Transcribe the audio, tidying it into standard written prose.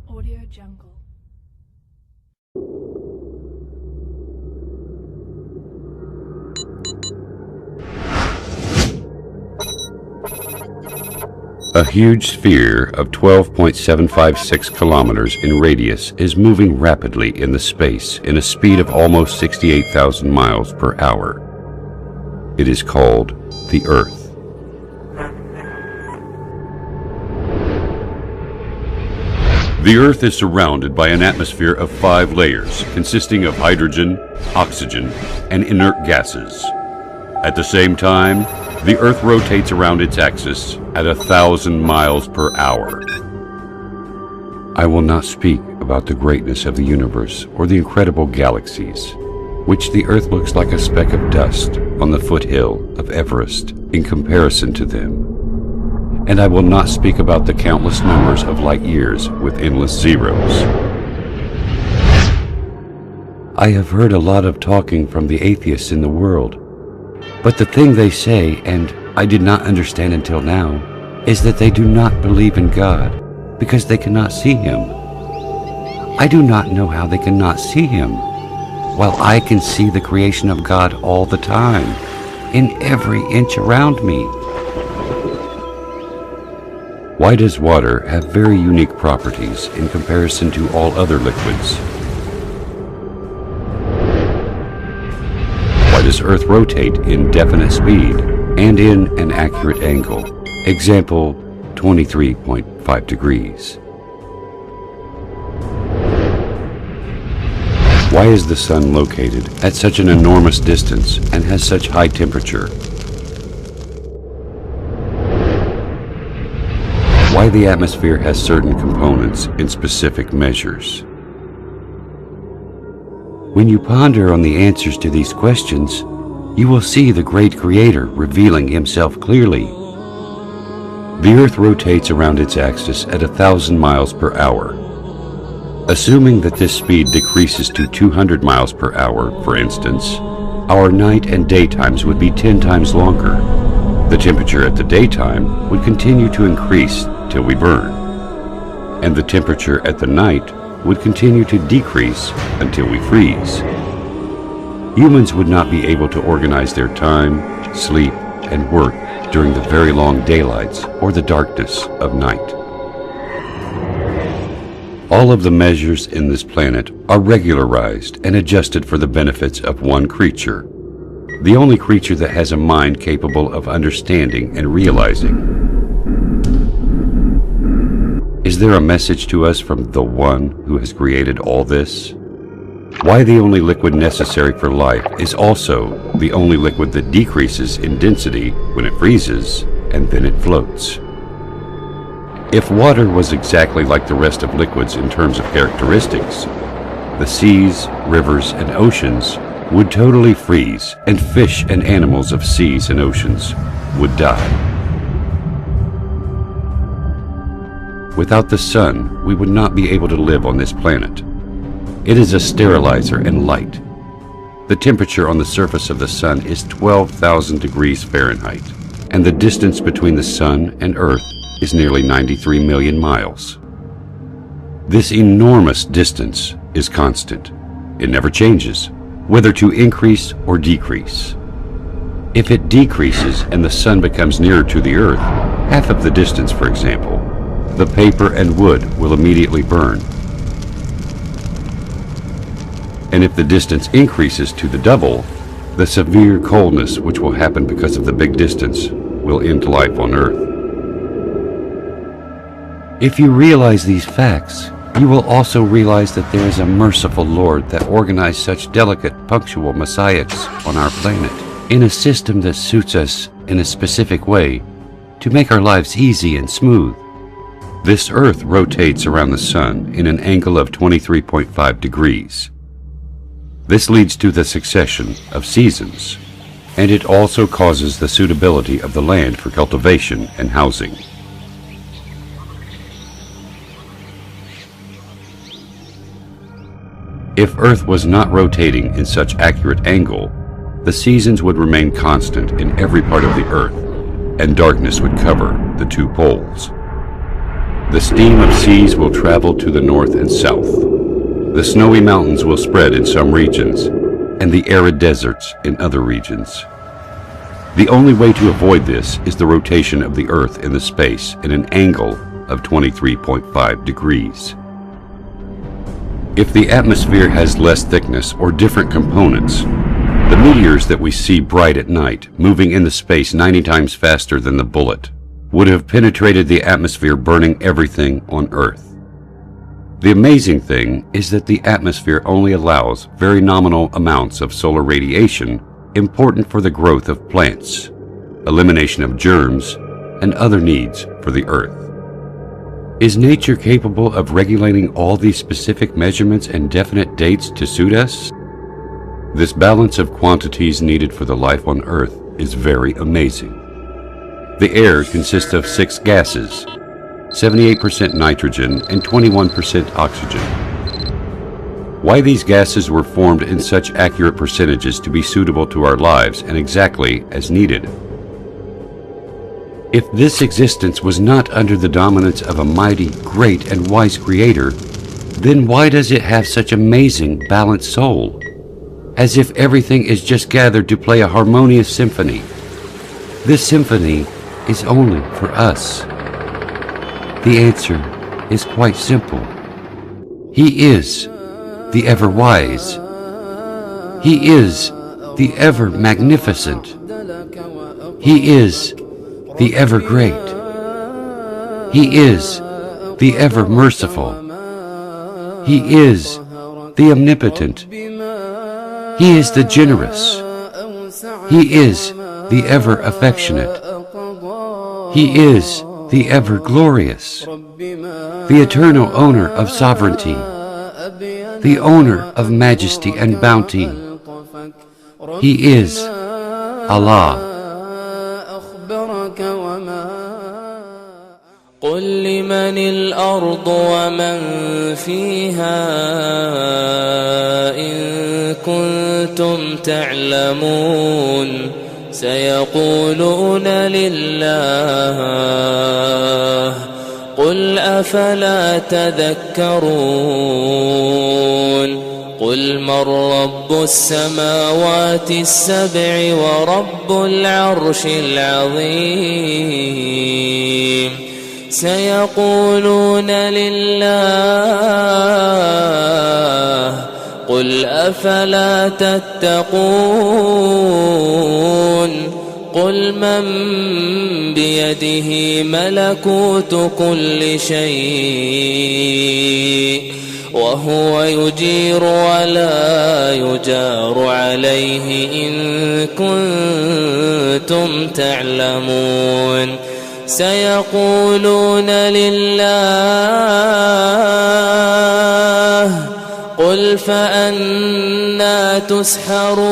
Audio Jungle. A huge sphere of 12.756 kilometers in radius is moving rapidly in the space in a speed of almost 68,000 miles per hour. It is called the Earth. The Earth is surrounded by an atmosphere of 5 layers consisting of hydrogen, oxygen, and inert gases. At the same time, the Earth rotates around its axis at 1,000 miles per hour. I will not speak about the greatness of the universe or the incredible galaxies, which the Earth looks like a speck of dust on the foothill of Everest in comparison to them. And I will not speak about the countless numbers of light years with endless zeros. I have heard a lot of talking from the atheists in the world, but the thing they say, and I did not understand until now, is that they do not believe in God because they cannot see Him. I do not know how they cannot see Him, while I can see the creation of God all the time, in every inch around me. Why does water have very unique properties in comparison to all other liquids? Why does Earth rotate in definite speed and in an accurate angle? Example, 23.5 degrees. Why is the Sun located at such an enormous distance and has such high temperature? Why the atmosphere has certain components in specific measures? When you ponder on the answers to these questions, you will see the great Creator revealing Himself clearly. The Earth rotates around its axis at 1,000 miles per hour. Assuming that this speed decreases to 200 miles per hour, for instance, our night and daytimes would be 10 times longer. The temperature at the daytime would continue to increase till we burn, and the temperature at the night would continue to decrease until we freeze. Humans would not be able to organize their time, sleep, and work during the very long daylights or the darkness of night. All of the measures in this planet are regularized and adjusted for the benefits of one creature, the only creature that has a mind capable of understanding and realizing. Is there a message to us from the One who has created all this? Why the only liquid necessary for life is also the only liquid that decreases in density when it freezes and then it floats. If water was exactly like the rest of liquids in terms of characteristics, the seas, rivers, and oceans would totally freeze, and fish and animals of seas and oceans would die. Without the sun, we would not be able to live on this planet. It is a sterilizer and light. The temperature on the surface of the sun is 12,000 degrees Fahrenheit, and the distance between the sun and Earth is nearly 93 million miles. This enormous distance is constant. It never changes, whether to increase or decrease. If it decreases and the sun becomes nearer to the Earth, half of the distance, for example, the paper and wood will immediately burn. And if the distance increases to the double, the severe coldness which will happen because of the big distance will end life on Earth. If you realize these facts, you will also realize that there is a merciful Lord that organized such delicate, punctual messiahs on our planet in a system that suits us in a specific way to make our lives easy and smooth. This Earth rotates around the Sun in an angle of 23.5 degrees. This leads to the succession of seasons, and it also causes the suitability of the land for cultivation and housing. If Earth was not rotating in such accurate angle, the seasons would remain constant in every part of the earth, and darkness would cover the two poles. The steam of seas will travel to the north and south. The snowy mountains will spread in some regions, and the arid deserts in other regions. The only way to avoid this is the rotation of the Earth in the space in an angle of 23.5 degrees. If the atmosphere has less thickness or different components, the meteors that we see bright at night, moving in the space 90 times faster than the bullet, would have penetrated the atmosphere, burning everything on Earth. The amazing thing is that the atmosphere only allows very nominal amounts of solar radiation important for the growth of plants, elimination of germs, and other needs for the Earth. Is nature capable of regulating all these specific measurements and definite dates to suit us? This balance of quantities needed for the life on Earth is very amazing. The air consists of 6 gases, 78% nitrogen and 21% oxygen. Why these gases were formed in such accurate percentages to be suitable to our lives and exactly as needed. If this existence was not under the dominance of a mighty, great, and wise Creator, then why does it have such amazing, balanced soul? As if everything is just gathered to play a harmonious symphony. This symphony is only for us. The answer is quite simple. He is the ever-wise. He is the ever-magnificent. He is the ever-great. He is the ever-merciful. He is the omnipotent. He is the generous. He is the ever-affectionate. He is the ever-glorious, the eternal owner of sovereignty, the owner of majesty and bounty. He is Allah. قل لمن الأرض ومن فيها إن كنتم تعلمون سيقولون لله قل أفلا تذكرون قل من رب السماوات السبع ورب العرش العظيم سيقولون لله قل أفلا تتقون قل من بيده ملكوت كل شيء وهو يجير ولا يجار عليه إن كنتم تعلمون سيقولون لله قل فأنى تسحرون